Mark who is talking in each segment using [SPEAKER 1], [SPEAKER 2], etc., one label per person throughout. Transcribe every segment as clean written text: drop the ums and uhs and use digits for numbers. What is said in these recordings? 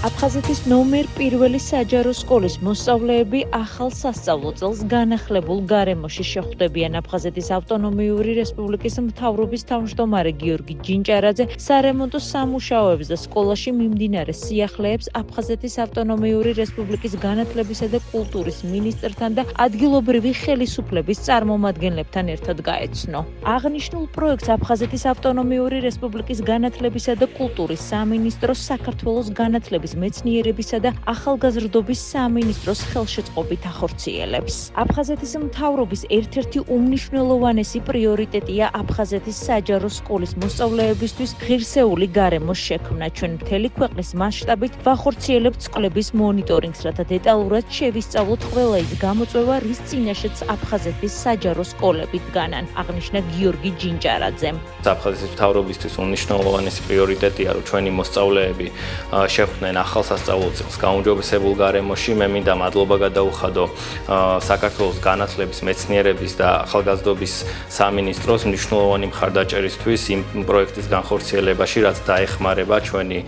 [SPEAKER 1] აფხაზეთის ნომერ პირველი საჯარო სკოლის მოსწავლეები ახალ სასწავლო წელს განახლებულ გარემოში შეხვდებიან. აფხაზეთის ავტონომიური რესპუბლიკის მთავრობის თავმჯდომარე გიორგი ჯინჭარაძე სარემონტო სამუშაოებს და სკოლაში მიმდინარე სიახლეებს აფხაზეთის ავტონომიური რესპუბლიკის განათლებისა და კულტურის მინისტრთან და ადგილობრივი ხელისუფლების წარმომადგენლებთან ერთად გაეცნო. აღნიშნულ პროექტს აფხაზეთის ავტონომიური რესპუბლიკის განათლებისა და კულტურის სამინისტრო, საქართველოს განათლების მეცნიერებისა და ახალგაზრდობის სამინისტროს ხელშეწყობით ახორციელებს. აფხაზეთის მთავრობის ერთ-ერთი უმნიშვნელოვანესი პრიორიტეტია აფხაზეთის საჯარო სკოლის მოსწავლეებისთვის ღირსეული გარემოს შექმნა. ჩვენ მთელი ქვეყნის მასშტაბით ვახორციელებთ სკოლების მონიტორინგს, რათა დეტალურად შევისწავლოთ ყველა ის გამოწვევა, რის წინაშეც აფხაზეთის საჯარო სკოლები დგანან, აღნიშნა გიორგი ჯინჭარაძემ.
[SPEAKER 2] აფხაზეთის მთავრობისთვის უმნიშვნელოვანესი პრიორიტეტია, რომ ჩვენი მოსწავლეები შეხვდნენ ახალ სასწავლო წელს გაუმჯობესებულ გარემოში. მე მინდა მადლობა გადაუხადო საქართველოს განათლების, მეცნიერების და ახალგაზრდობის სამინისტროს მნიშვნელოვანი მხარდაჭერისთვის იმ პროექტის განხორციელებაში, რაც დაეხმარება ჩვენი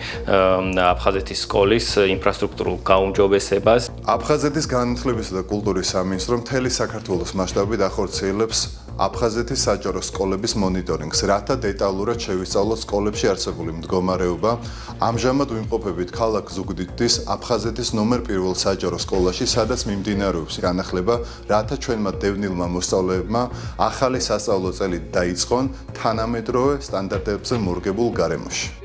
[SPEAKER 2] აფხაზეთის სკოლის ინფრასტრუქტურულ გაუმჯობესებას.
[SPEAKER 3] აფხაზეთის განათლებისა და კულტურის სამინისტრო მთელი საქართველოს მასშტაბით ახორციელებს აფხაზეთის საჯარო სკოლების მონიტორინგს, რათა დეტალურად შევისწავლოთ სკოლებში არსებული მდგომარეობა. ამჟამად ვიმყოფებით ქალაქ ზუგდიდის აფხაზეთის ნომერ პირველ საჯარო სკოლაში, სადაც მიმდინარეობს განახლება, რათა ჩვენმა დევნილმა მოსწავლეებმა ახალი სასწავლო წელი დაიწყონ თანამედროვე სტანდარტებზე მორგებულ გარემოში.